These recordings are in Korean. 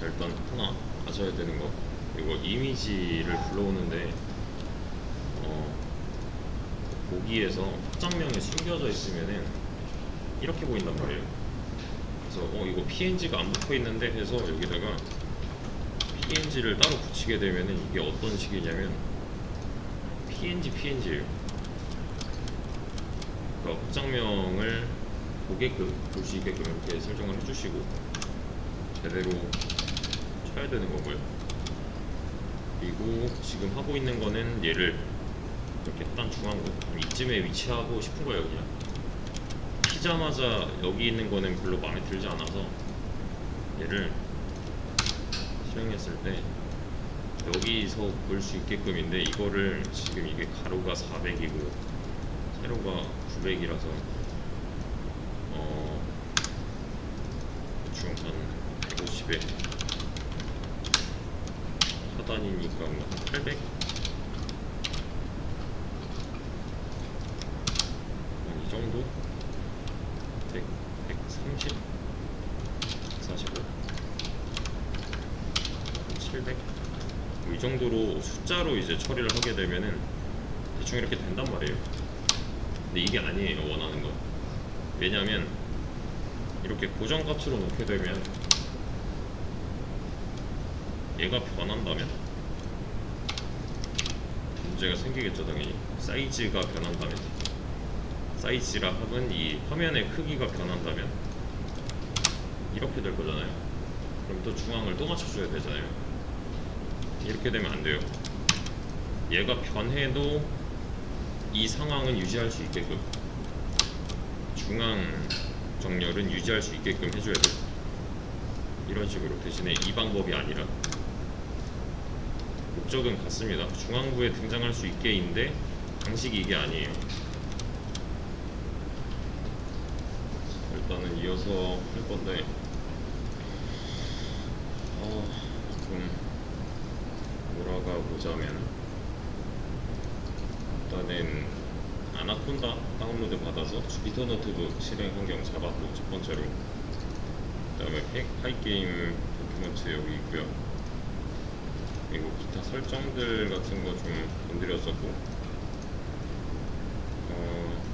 자, 일단 하나 아셔야 되는 거, 이거 이미지를 불러오는데 보기에서 확장명에 숨겨져 있으면은 이렇게 보인단 말이에요. 그래서 이거 PNG가 안 붙어 있는데 해서 여기다가 PNG를 따로 붙이게 되면은 이게 어떤 식이냐면 PNG예요. 그러니까 확장명을 보게끔, 볼 수 있게끔 이렇게 설정을 해주시고 제대로 쳐야 되는 거고요. 그리고 지금 하고 있는 거는 얘를 이렇게 딱 중앙으로 이쯤에 위치하고 싶은 거예요. 그냥 피자마자 여기 있는 거는 별로 마음에 들지 않아서 얘를 실행했을 때 여기서 볼 수 있게끔인데, 이거를 지금 이게 가로가 400이고 세로가 900이라서 대충 한 150에 하단이니까 한 800? 이 정도? 100, 130? 145? 700? 이 정도로 숫자로 이제 처리를 하게 되면은 대충 이렇게 된단 말이에요. 근데 이게 아니에요, 원하는 건. 왜냐면 이렇게 고정값으로 놓게 되면 얘가 변한다면 문제가 생기겠죠, 당연히. 사이즈가 변한다면, 사이즈라 함은 이 화면의 크기가 변한다면 이렇게 될 거잖아요. 그럼 또 중앙을 또 맞춰줘야 되잖아요. 이렇게 되면 안 돼요. 얘가 변해도 이 상황은 유지할 수 있게끔, 중앙 정렬은 유지할 수 있게끔 해줘야 돼요. 이런 식으로. 대신에 이 방법이 아니라 목적은 같습니다. 중앙부에 등장할 수 있게인데 방식이 이게 아니에요. 일단은 이어서 할 건데 좀 몰아가 보자면, 일단은 아나콘다 다운로드 받아서 주피터 노트북 실행 환경 잡았고, 첫 번째로. 그 다음에 파이게임 도큐먼트 여기 있고요. 그리고 기타 설정들 같은 거 좀 건드렸었고,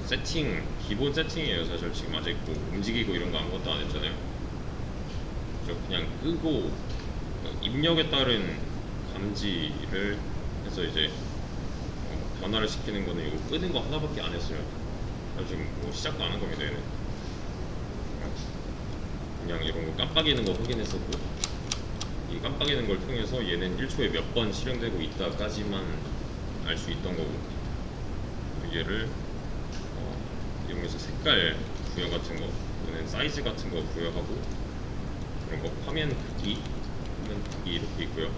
세팅, 기본 세팅이에요. 사실 지금 아직 뭐 움직이고 이런 거 아무것도 안 했잖아요. 그냥 끄고 입력에 따른 감지를 해서 이제 변화를 시키는 거는 이거 끄는 거 하나밖에 안 했어요. 아직 뭐 시작도 안 한 겁니다. 얘는 그냥 이런 거 깜빡이는 거 확인했었고, 이 깜빡이는 걸 통해서 얘는 1초에 몇 번 실행되고 있다까지만 알 수 있던 거고, 얘를 이용해서 색깔 부여 같은 거, 또는 사이즈 같은 거 부여하고, 그런 거 화면 크기 이렇게 있고요.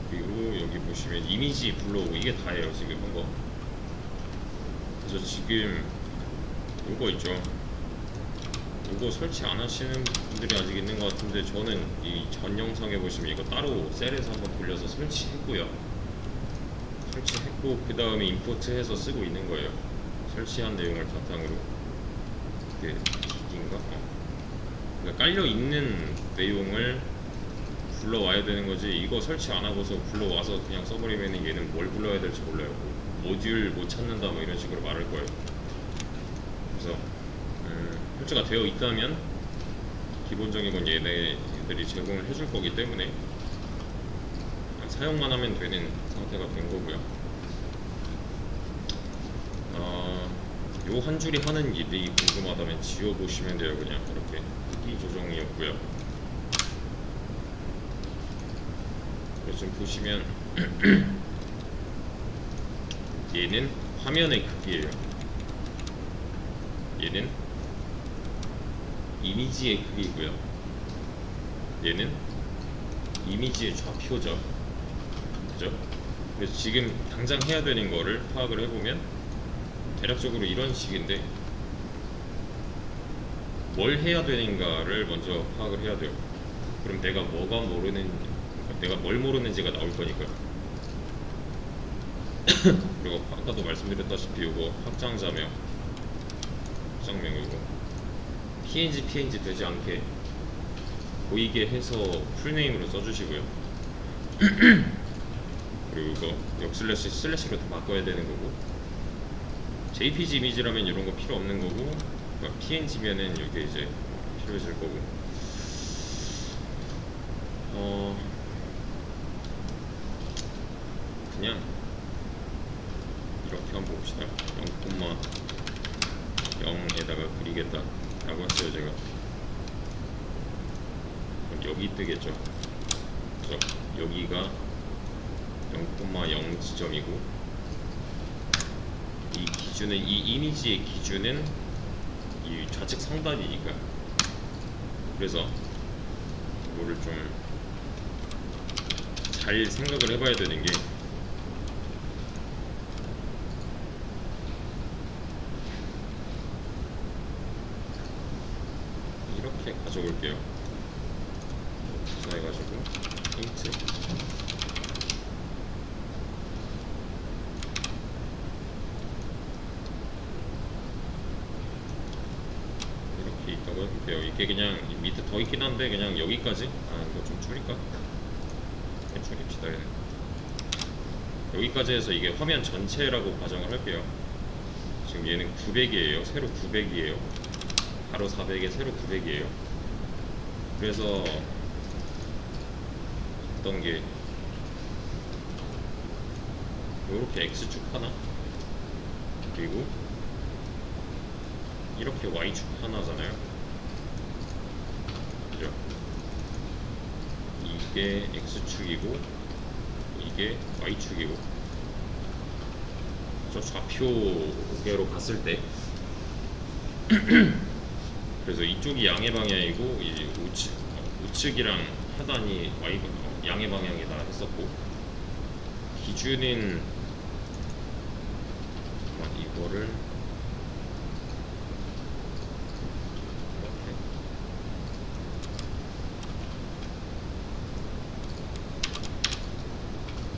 그리고 여기 보시면 이미지 불러오고, 이게 다예요 지금 한 거. 그래서 지금 요거 있죠, 요거 설치 안 하시는 분들이 아직 있는 것 같은데, 저는 이 전 영상에 보시면 이거 따로 셀에서 한번 돌려서 설치했고요. 설치했고 그 다음에 임포트해서 쓰고 있는 거예요. 설치한 내용을 바탕으로. 이게 인가? 그러니까 깔려 있는 내용을 불러와야 되는 거지, 이거 설치 안 하고서 불러와서 그냥 써버리면 얘는 뭘 불러야 될지 몰라요. 모듈 못 찾는다 뭐 이런 식으로 말할 거예요. 그래서 설치가 되어 있다면 기본적인 건 얘네들이 제공을 해줄 거기 때문에 사용만 하면 되는 상태가 된 거고요. 요 한 줄이 하는 일이 궁금하다면 지워보시면 돼요. 그냥 이렇게 크기 조정이었고요. 지금 보시면 얘는 화면의 크기예요. 얘는 이미지의 크기고요. 얘는 이미지의 좌표죠. 그죠? 그래서 지금 당장 해야 되는 거를 파악을 해보면 대략적으로 이런 식인데, 뭘 해야 되는가를 먼저 파악을 해야 돼요. 그럼 내가 뭐가 모르는, 내가 뭘 모르는지가 나올 거니까요. 그리고 아까도 말씀드렸다시피 이거 확장자명, 확장명 이거 PNG 되지 않게 보이게 해서 풀네임으로 써주시고요. 그리고 이거 역슬래시 슬래시로 다 바꿔야 되는 거고, JPG 이미지라면 이런 거 필요 없는 거고, PNG면은 이게 이제 필요해질 거고. 그냥 이렇게 한번 봅시다. 0,0에다가 그리겠다 라고 했어요 제가. 그럼 여기 뜨겠죠. 그래서 여기가 0,0 지점이고, 이 기준은, 이 이미지의 기준은 이 좌측 상단이니까. 그래서 이거를 좀 잘 생각을 해봐야 되는 게, 이렇게 가져올게요. 해가지고 힌트 이렇게 있다고 해볼게요. 이게 그냥 밑에 더 있긴 한데 그냥 여기까지. 이거 좀 줄일까? 줄입시다. 여기까지 해서 이게 화면 전체라고 가정을 할게요. 지금 얘는 900이에요. 세로 900이에요. 가로 400에 세로 900이에요. 그래서 어떤 게 요렇게 X축 하나, 그리고 이렇게 Y축 하나잖아요. 그죠? 이게 X축이고 이게 Y축이고, 저 좌표계로 봤을 때 그래서 이쪽이 양의 방향이고 이 우측이랑 하단이 양의 방향이다 했었고, 기준은 이거를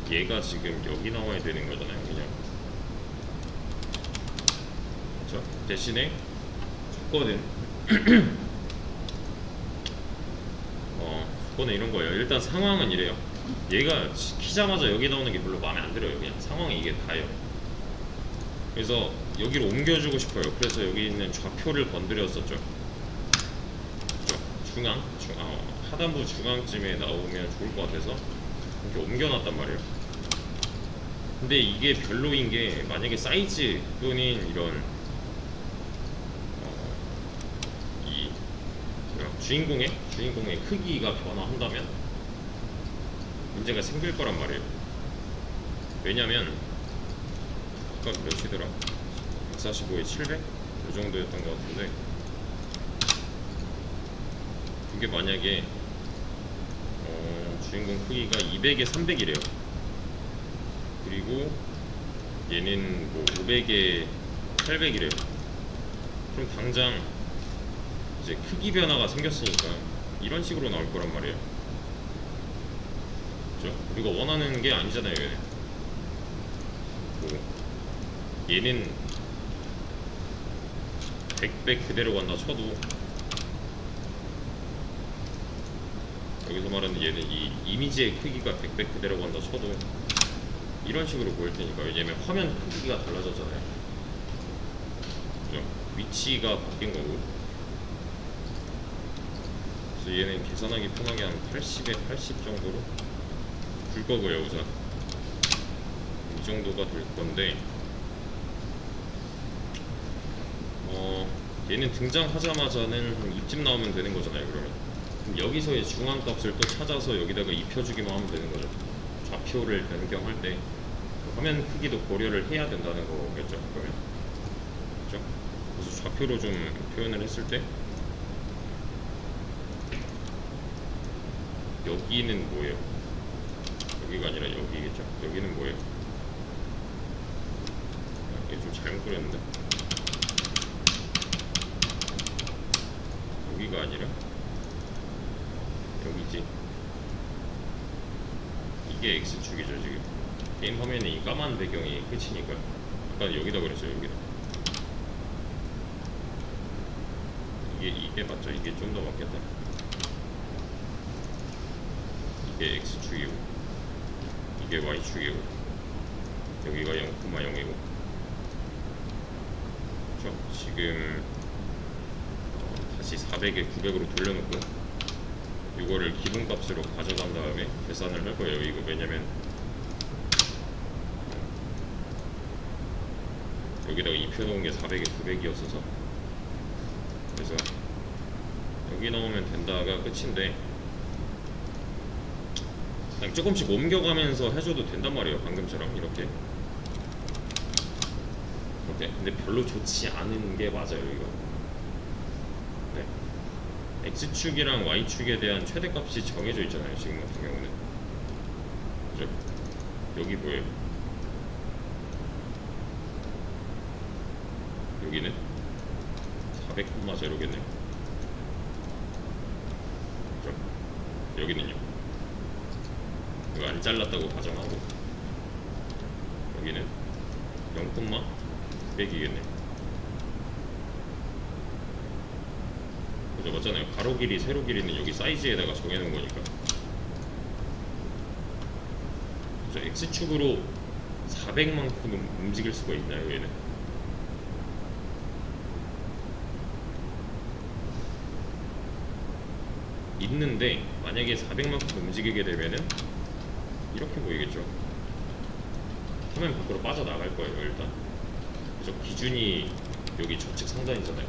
이렇게, 얘가 지금 여기 나와야 되는 거잖아요. 그냥 자, 대신에 조건은 조건은 이런 거예요. 일단 상황은 이래요. 얘가 키자마자 여기 나오는 게 별로 마음에 안 들어요. 그냥 상황이 이게 다예요. 그래서 여기로 옮겨주고 싶어요. 그래서 여기 있는 좌표를 건드렸었죠. 중앙, 하단부 중앙쯤에 나오면 좋을 것 같아서 이렇게 옮겨놨단 말이에요. 근데 이게 별로인 게, 만약에 사이즈 또는 이런 이 주인공의 크기가 변화한다면 문제가 생길 거란 말이에요. 왜냐면 아까 몇이더라? 145에 700? 이 정도였던 것 같은데, 이게 만약에 주인공 크기가 200에 300이래요. 그리고 얘는 뭐 500에 800이래요. 그럼 당장 이제 크기 변화가 생겼으니까 이런 식으로 나올 거란 말이에요. 그죠? 우리가 원하는 게 아니잖아요. 얘는 뭐 얘는 100배 그대로 간다 쳐도, 여기서 말하는 얘는 이 이미지의 크기가 100배 그대로 간다 쳐도 이런 식으로 보일 테니까. 왜냐면 화면 크기가 달라졌잖아요. 그죠? 위치가 바뀐 거고. 그래서 얘는 계산하기 편하게 한 80에 80 정도로 줄 거고요. 우선 이 정도가 될 건데, 얘는 등장하자마자는 한 이쯤 나오면 되는 거잖아요. 그러면 여기서의 중앙값을 또 찾아서 여기다가 입혀주기만 하면 되는 거죠. 좌표를 변경할 때 화면 크기도 고려를 해야 된다는 거겠죠. 그러면 그렇죠? 그래서 좌표로 좀 표현을 했을 때 여기는 뭐예요? 여기가 아니라 여기겠죠. 여기는 뭐예요? 이게 좀 잘못 그렸는데, 여기가 아니라 여기지. 이게 X축이죠. 지금 게임 화면에 이 까만 배경이 끝이니까. 아까 여기다 그랬어요. 여기다. 이게 맞죠? 이게 좀 더 맞겠다. 이게 x축이고 이게 y축이고 여기가 0,0이고 그렇죠? 지금 다시 400에 900으로 돌려놓고 이거를 기본값으로 가져간 다음에 계산을 할 거예요. 이거 왜냐면 여기다가 입혀놓은 게 400에 900이었어서 그래서 여기 넣으면 된다가 끝인데 그냥 조금씩 옮겨가면서 해줘도 된단 말이에요. 방금처럼 이렇게 근데 별로 좋지 않은 게 맞아요. 이거 네. X축이랑 Y축에 대한 최대값이 정해져 있잖아요. 지금 같은 경우는 그죠? 여기 뭐예요? 여기는 400,0겠네요. 그죠? 여기는요. 이거 안 잘랐다고 가정하고 여기는 0,900이겠네. 그죠? 맞잖아요. 가로 길이, 세로 길이는 여기 사이즈에다가 정해놓은 거니까. 그죠? X축으로 400만큼은 움직일 수가 있나요? 얘는? 있는데 만약에 400만큼 움직이게 되면은 이렇게 보이겠죠. 화면 밖으로 빠져나갈 거예요. 일단 그래서 기준이 여기 좌측 상단이잖아요.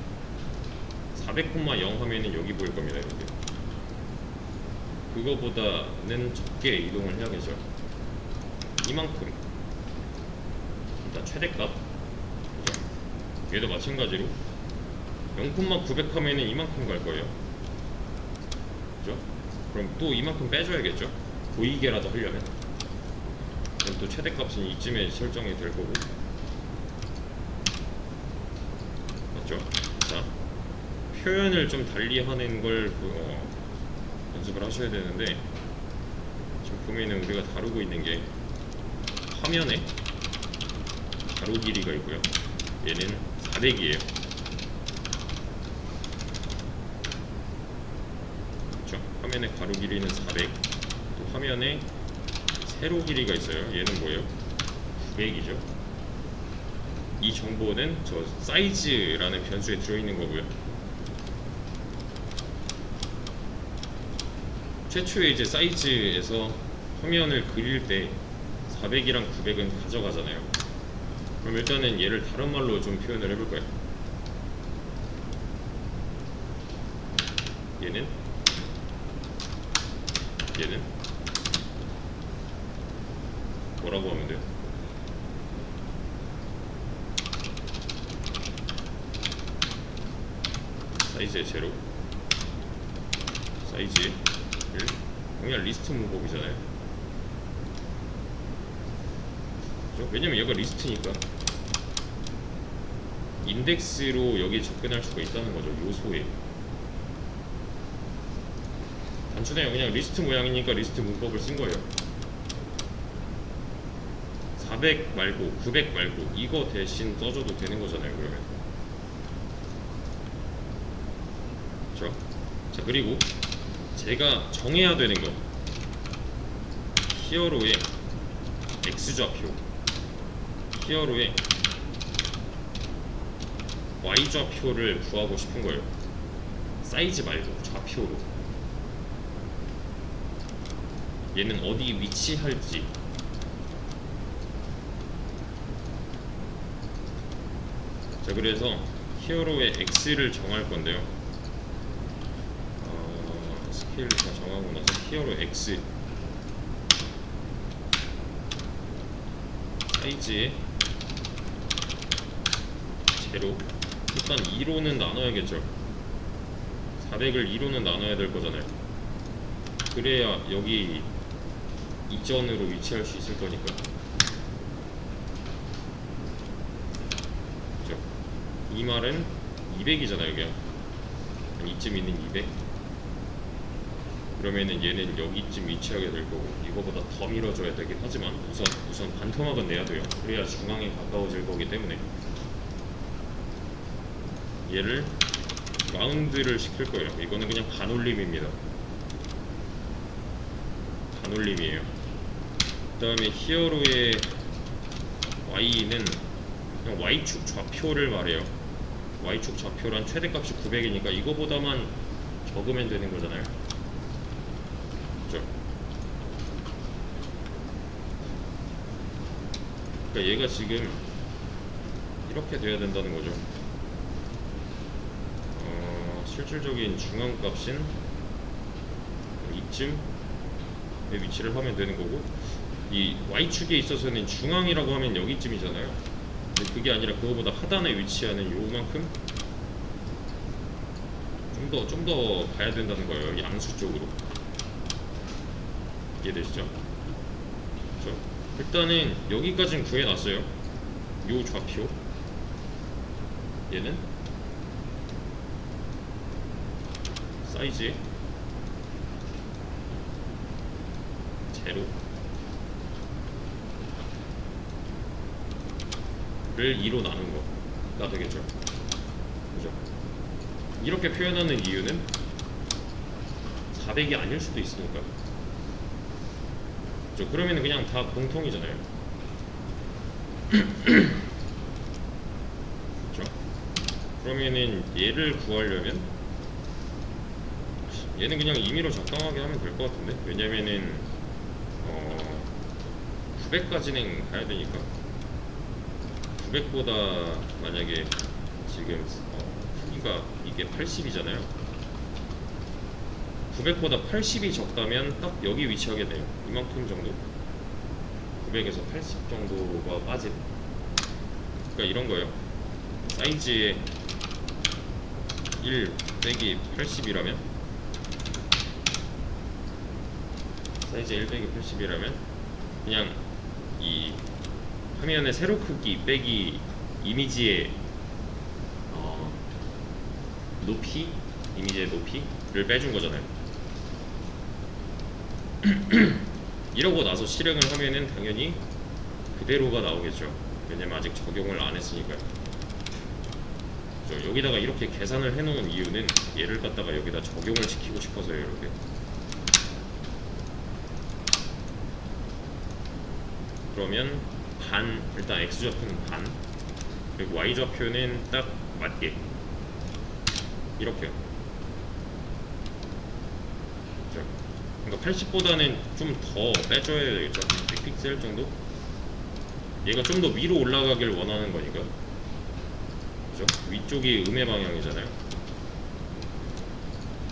400,0 하면은 여기 보일 겁니다. 이렇게 그거보다는 적게 이동을 해야겠죠. 이만큼 일단 최대값 그죠? 얘도 마찬가지로 0,900 하면은 이만큼 갈 거예요. 그죠? 그럼 또 이만큼 빼줘야겠죠? 보이게라도 하려면. 그럼 또 최대값은 이쯤에 설정이 될 거고. 맞죠? 자, 표현을 좀 달리 하는 걸 연습을 하셔야 되는데 지금 보면은 우리가 다루고 있는 게 화면에 가로 길이가 있고요. 얘는 400이에요. 화면의 가로 길이는 400, 또 화면에 세로 길이가 있어요. 얘는 뭐예요? 900이죠. 이 정보는 저 사이즈라는 변수에 들어있는 거고요. 최초에 이제 사이즈에서 화면을 그릴 때 400이랑 900은 가져가잖아요. 그럼 일단은 얘를 다른 말로 좀 표현을 해볼 거예요. 얘는 뭐라고 하면 돼요? 사이즈의 제로 사이즈의 1 그냥 리스트 문법이잖아요. 그렇죠? 왜냐면 얘가 리스트니까 인덱스로 여기 접근할 수가 있다는 거죠. 요소에 단순해요. 그냥 리스트 모양이니까 리스트 문법을 쓴 거예요. 400 말고 900 말고 이거 대신 써줘도 되는 거잖아요. 그러면 그렇죠? 자, 그리고 제가 정해야 되는 거 히어로의 X좌표, 히어로의 Y좌표를 구하고 싶은 거예요. 사이즈 말고 좌표로. 얘는 어디 위치할지. 자, 그래서 히어로의 X를 정할 건데요. 스케일을 다 정하고 나서 히어로 X 사이즈에 제로 일단 2로는 나눠야겠죠. 400을 2로는 나눠야 될 거잖아요. 그래야 여기 이전으로 위치할 수 있을 거니까. 그죠? 이 말은 200이잖아요. 여기 이쯤 있는 200. 그러면은 얘는 여기쯤 위치하게 될 거고, 이거보다 더 밀어줘야 되긴 하지만 우선 반토막은 내야 돼요. 그래야 중앙에 가까워질 거기 때문에 얘를 라운드를 시킬 거예요. 이거는 그냥 반올림입니다. 반올림이에요. 그 다음에 히어로의 Y는 그냥 Y축 좌표를 말해요. Y축 좌표란 최대값이 900이니까 이거보다만 적으면 되는 거잖아요. 그죠? 그러니까 얘가 지금 이렇게 돼야 된다는 거죠. 실질적인 중앙값인 이쯤에 위치를 하면 되는 거고, 이 Y축에 있어서는 중앙이라고 하면 여기쯤이잖아요. 근데 그게 아니라 그거보다 하단에 위치하는 요만큼 좀 더 가야 된다는 거예요. 양수 쪽으로. 이해되시죠? 그렇죠? 일단은 여기까지는 구해놨어요. 요 좌표 얘는 사이즈에 제로를 2로 나눈 거가 되겠죠. 그죠? 이렇게 표현하는 이유는 400이 아닐 수도 있으니까. 그죠? 그러면 그냥 다 공통이잖아요. 그죠? 그러면은 얘를 구하려면 얘는 그냥 임의로 적당하게 하면 될 것 같은데, 왜냐면은 900까지는 가야 되니까. 900보다 만약에 지금 크기가 이게 80이잖아요. 900보다 80이 적다면 딱 여기 위치하게 돼요. 이만큼 정도. 900에서 80 정도가 빠진. 그러니까 이런 거예요. 사이즈에 1 빼기 80이라면, 사이즈 1 빼기 80이라면 그냥 이 화면의 세로 크기 빼기 이미지의 높이, 이미지의 높이를 빼준 거잖아요. 이러고 나서 실행을 하면은 당연히 그대로가 나오겠죠. 왜냐면 아직 적용을 안 했으니까요. 여기다가 이렇게 계산을 해놓은 이유는 얘를 갖다가 여기다 적용을 시키고 싶어서요. 이렇게. 그러면 반, 일단 x좌표는 반, 그리고 y좌표는 딱 맞게 이렇게요. 그러니까 80보다는 좀 더 빼줘야 되겠죠. 100픽셀 정도? 얘가 좀 더 위로 올라가길 원하는 거니까. 그죠? 위쪽이 음의 방향이잖아요.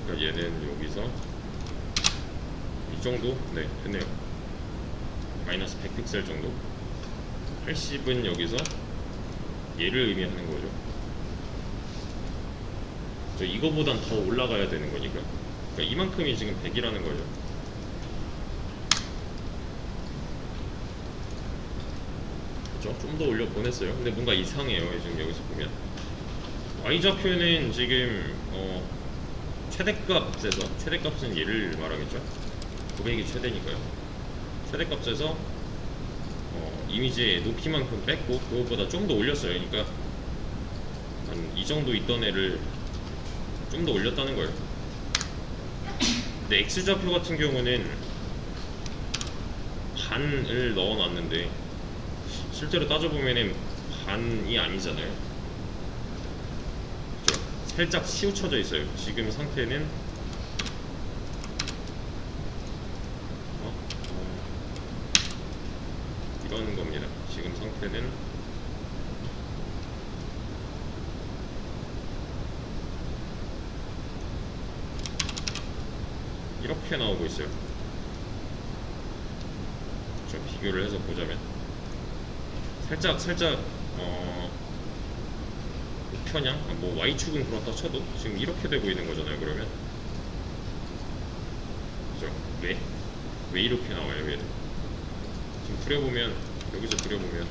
그러니까 얘는 여기서 이 정도? 네, 됐네요. 마이너스 100픽셀 정도. 80은 여기서 얘를 의미하는 거죠. 이거보단 더 올라가야 되는 거니까. 그러니까 이만큼이 지금 100이라는 거죠. 그죠? 좀 더 올려 보냈어요. 근데 뭔가 이상해요. 지금 여기서 보면 y좌표는 지금 최대값은 얘를 말하겠죠. 900이 최대니까요. 최대값에서 이미지의 높이만큼 뺐고 그것보다 좀 더 올렸어요. 그러니까 한 이 정도 있던 애를 좀 더 올렸다는 거예요. 근데 x좌표 같은 경우는 반을 넣어놨는데 실제로 따져보면은 반이 아니잖아요. 그죠? 살짝 치우쳐져 있어요. 지금 상태는 이런 겁니다. 지금 상태는 이렇게 나오고 있어요. 좀 비교를 해서 보자면 살짝 우편향? 뭐 Y축은 그렇다 쳐도 지금 이렇게 되고 있는 거잖아요. 그러면 그죠? 왜 이렇게 나와요? 얘는 지금 그려보면, 여기서 그려보면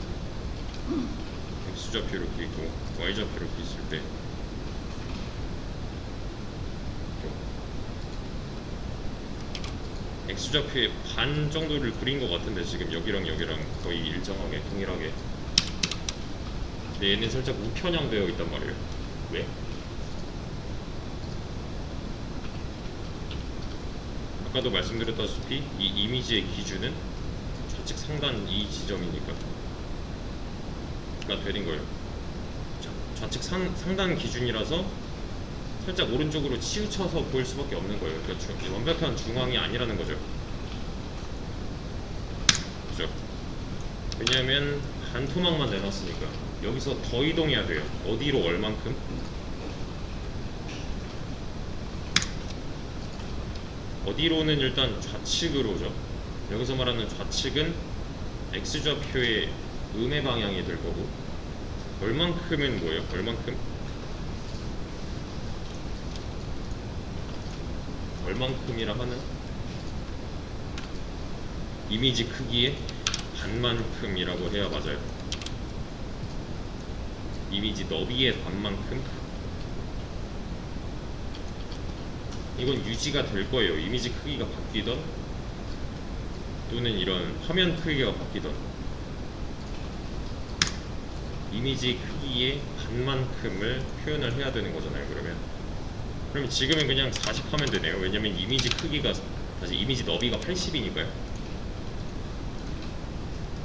X좌표 이렇게 있고 Y좌표 이렇게 있을 때 X좌표의 반 정도를 그린 것 같은데 지금 여기랑 거의 일정하게 동일하게. 근데 얘는 살짝 우편향 되어 있단 말이에요. 왜? 아까도 말씀드렸다시피 이 이미지의 기준은 좌측 상단 이 지점이니까 가 되는 거예요. 좌측 상단 기준이라서 살짝 오른쪽으로 치우쳐서 보일 수밖에 없는 거예요. 그러니까 완벽한 중앙이 아니라는 거죠. 그죠? 왜냐하면 반 토막만 내놨으니까 여기서 더 이동해야 돼요. 어디로 얼만큼? 어디로는 일단 좌측으로죠. 여기서 말하는 좌측은 X좌표의 음의 방향이 될 거고, 얼만큼은 뭐예요? 얼만큼이라 하는 이미지 크기의 반만큼이라고 해야 맞아요. 이미지 너비의 반만큼? 이건 유지가 될 거예요. 이미지 크기가 바뀌던 또는 이런 화면 크기가 바뀌던 이미지 크기의 반만큼을 표현을 해야 되는 거잖아요. 그러면 지금은 그냥 40 하면 되네요. 왜냐면 이미지 크기가 사실 이미지 너비가 80이니까요.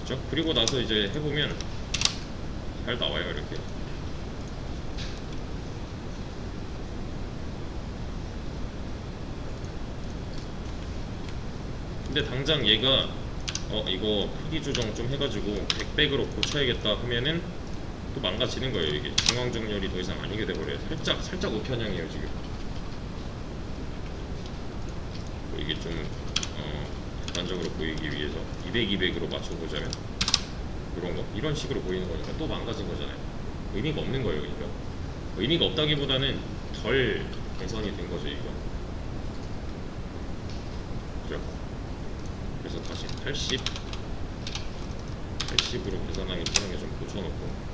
그렇죠? 그리고 나서 이제 해보면 잘 나와요. 이렇게. 근데 당장 얘가 이거 크기 조정 좀 해가지고 100백으로 고쳐야겠다 하면은 또 망가지는 거예요. 이게 중앙 정렬이 더 이상 아니게 돼버려요. 살짝 우편향이에요 지금. 이게 좀 객관적으로 보이기 위해서 200, 200으로 맞춰보자면 그런 거 이런 식으로 보이는 거니까 또 망가진 거잖아요. 의미가 없는 거예요. 그러니까 의미가 없다기보다는 덜 개선이 된 거죠 이거. 그죠? 그래서 다시 80으로 계산하기 편하게 좀 고쳐놓고.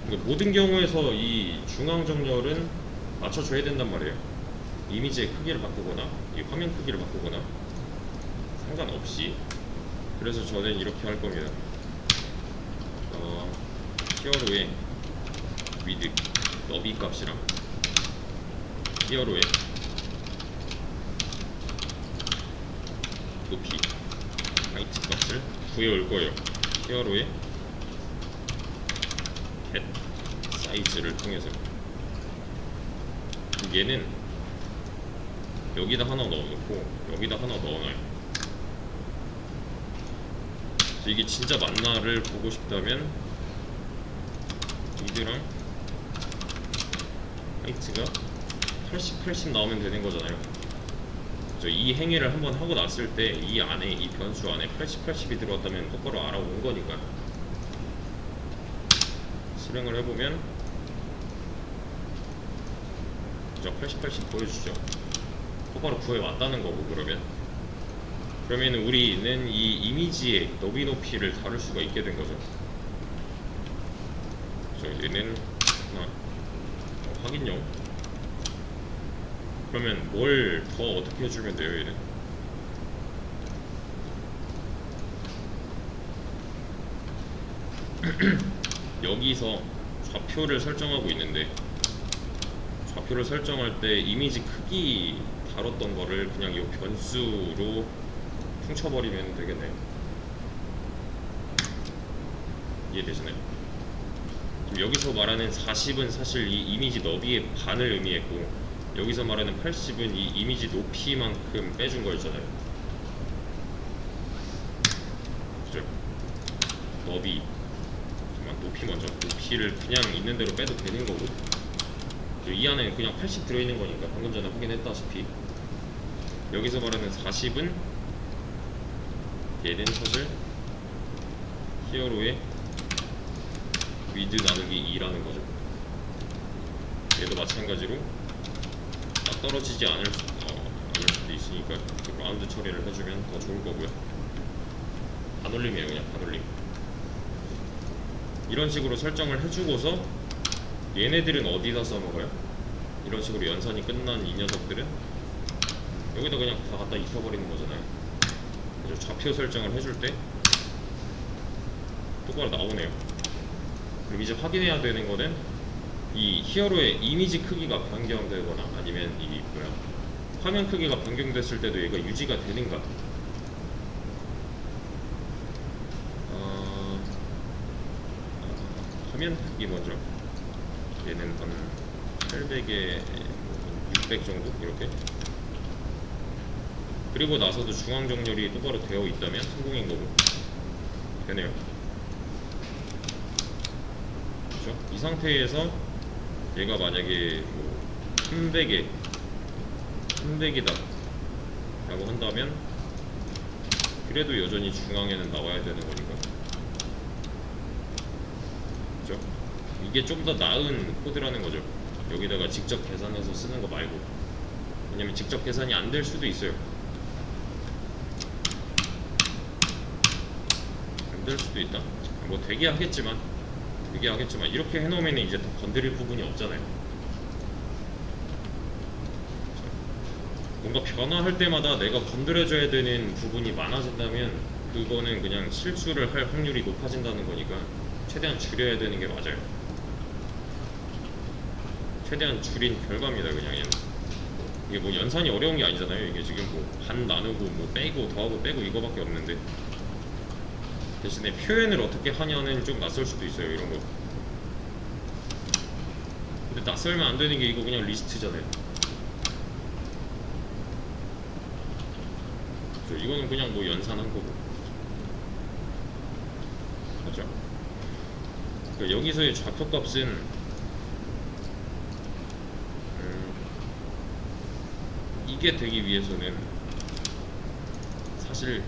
그러니까 모든 경우에서 이 중앙 정렬은 맞춰줘야 된단 말이에요. 이미지의 크기를 바꾸거나 이 화면 크기를 바꾸거나 상관없이. 그래서 저는 이렇게 할 겁니다. 히어로의 위드 너비 값이랑 히어로의 높이 하이트 값을 구해올 거예요. 히어로의 get 사이즈를 통해서. 얘는 여기다 하나 넣어놓고 여기다 하나 넣어놔요. 이게 진짜 맞나를 보고 싶다면 위드랑 하이트가 80 나오면 되는 거잖아요. 이 행위를 한번 하고 났을 때 이 안에 이 변수 안에 80이 들어왔다면 똑바로 알아온 거니까. 실행을 해보면 그죠? 80 보여주죠. 똑바로 구해왔다는 거고. 그러면 우리는 이 이미지의 너비 높이를 다룰 수가 있게 된 거죠. 얘는 확인용. 그러면 뭘 더 어떻게 해주면 돼요? 얘는 여기서 좌표를 설정하고 있는데, 좌표를 설정할 때 이미지 크기 다뤘던 거를 그냥 이 변수로 퉁쳐버리면 되겠네요. 이해되시나요? 여기서 말하는 40은 사실 이 이미지 너비의 반을 의미했고, 여기서 말하는 80은 이 이미지 높이만큼 빼준 거였잖아요. 그죠? 너비, 높이 먼저. 높이를 그냥 있는 대로 빼도 되는 거고, 이 안에 그냥 80 들어있는 거니까 방금 전에 확인했다시피 여기서 말하는 40은 얘는 사실 히어로의 위드 나누기 2라는 거죠. 얘도 마찬가지로 딱 떨어지지 않을 수도 있으니까 라운드 처리를 해주면 더 좋을 거고요. 반올림이에요. 그냥 반올림. 이런 식으로 설정을 해주고서 얘네들은 어디다 써먹어요? 이런 식으로 연산이 끝난 이 녀석들은 여기다 그냥 다 갖다 입혀버리는 거잖아요. 그래서 좌표 설정을 해줄 때 똑바로 나오네요. 그럼 이제 확인해야 되는 거는 이 히어로의 이미지 크기가 변경되거나 아니면 이 화면 크기가 변경됐을 때도 얘가 유지가 되는가? 화면 크기 먼저. 얘는 한 800에 600 정도 이렇게. 그리고 나서도 중앙 정렬이 똑바로 되어 있다면 성공인 거고. 되네요. 그렇죠? 이 상태에서 얘가 만약에 뭐 300이다 라고 한다면 그래도 여전히 중앙에는 나와야 되는 거니까. 그죠? 이게 좀 더 나은 코드라는 거죠. 여기다가 직접 계산해서 쓰는 거 말고. 왜냐면 직접 계산이 안 될 수도 있어요. 안 될 수도 있다. 뭐 되게 하겠지만 이렇게 해놓으면 이제 더 건드릴 부분이 없잖아요. 뭔가 변화할 때마다 내가 건드려줘야 되는 부분이 많아진다면 그거는 그냥 실수를 할 확률이 높아진다는 거니까 최대한 줄여야 되는 게 맞아요. 최대한 줄인 결과입니다. 그냥 얘는 이게 뭐 연산이 어려운 게 아니잖아요. 이게 지금 뭐 반 나누고 뭐 빼고 더하고 빼고 이거밖에 없는데 대신에 표현을 어떻게 하냐는 좀 낯설 수도 있어요. 이런 거. 근데 낯설면 안 되는 게 이거 그냥 리스트잖아요. 이거는 그냥 뭐 연산한 거고. 맞죠? 그러니까 여기서의 좌표값은 이게 되기 위해서는 사실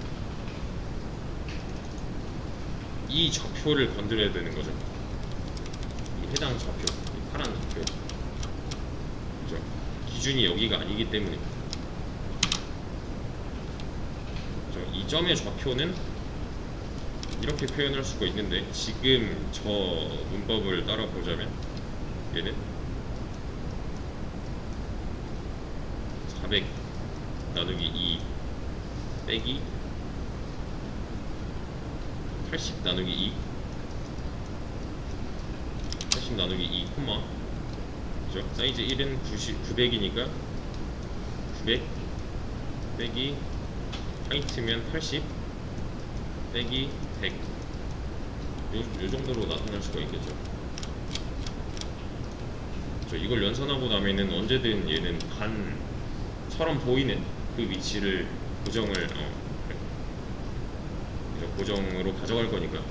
이 좌표를 건드려야 되는 거죠. 이 해당 좌표, 이 파란 좌표. 그죠? 기준이 여기가 아니기 때문에. 그죠? 이 점의 좌표는 이렇게 표현할 수가 있는데 지금 저 문법을 따라 보자면 얘는 400 나누기 2 빼기 80 나누기 2 80 나누기 2 콤마. 그죠? 사이즈 1은 900이니까 900 빼기 하이트면 80 빼기 100. 요 정도로 나타날 수가 있겠죠. 이걸 연산하고 나면은 언제든 얘는 반처럼 보이는 그 위치를 고정으로 가져갈 거니까.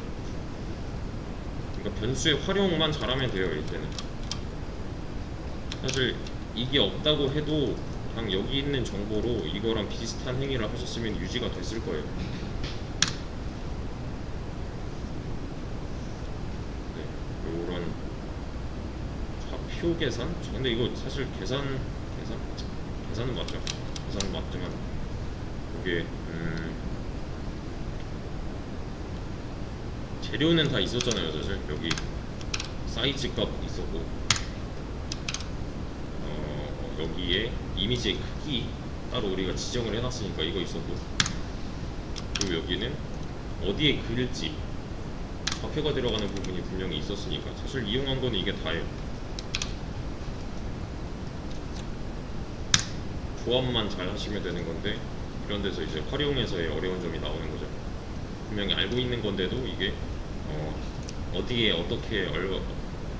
그러니까 변수의 활용만 잘하면 돼요. 이때는 사실 이게 없다고 해도 그냥 여기 있는 정보로 이거랑 비슷한 행위를 하셨으면 유지가 됐을 거예요. 네, 요런 좌표 계산? 근데 이거 사실 계산은 맞죠. 계산은 맞지만 이게 재료는 다 있었잖아요. 사실 여기 사이즈 값 있었고 여기에 이미지의 크기 따로 우리가 지정을 해놨으니까 이거 있었고, 그리고 여기는 어디에 그릴지 좌표가 들어가는 부분이 분명히 있었으니까 사실 이용한 거는 이게 다예요. 조합만 잘 하시면 되는 건데 이런 데서 이제 활용에서의 어려운 점이 나오는 거죠. 분명히 알고 있는 건데도 이게 어디에 어떻게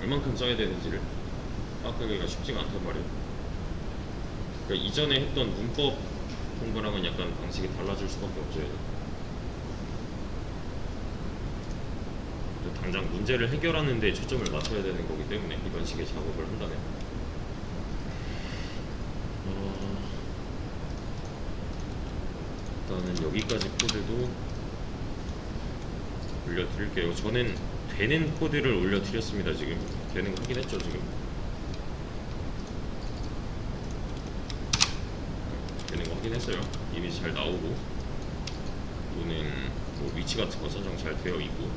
얼만큼 써야 되는지를 파악하기가 쉽지가 않단 말이에요. 그러니까 이전에 했던 문법 공부랑은 약간 방식이 달라질 수밖에 없죠. 당장 문제를 해결하는 데 초점을 맞춰야 되는 거기 때문에 이런 식의 작업을 한다면 일단은 여기까지 코드도 올려드릴게요. 저는 되는 코드를 올려드렸습니다. 지금 되는 거 확인했죠. 지금 되는 거 확인했어요. 이미지 잘 나오고 또는 뭐 위치 같은 거 선정 잘 되어 있고,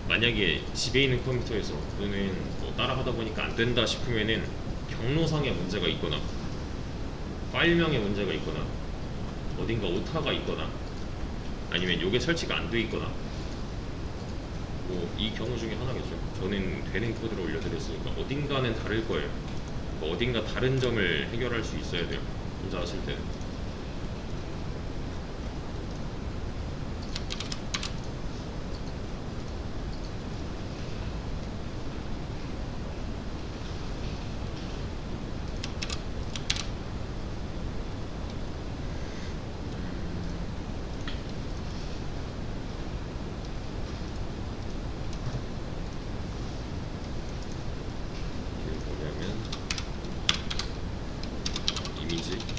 만약에 집에 있는 컴퓨터에서 또는 뭐 따라 하다 보니까 안 된다 싶으면은 경로상에 문제가 있거나 파일명에 문제가 있거나 어딘가 오타가 있거나 아니면 요게 설치가 안 돼 있거나 뭐 이 경우 중에 하나겠죠. 저는 되는 코드를 올려드렸으니까 어딘가는 다를 거예요. 어딘가 다른 점을 해결할 수 있어야 돼요. 혼자 하실 때. 여기 보면은 이미지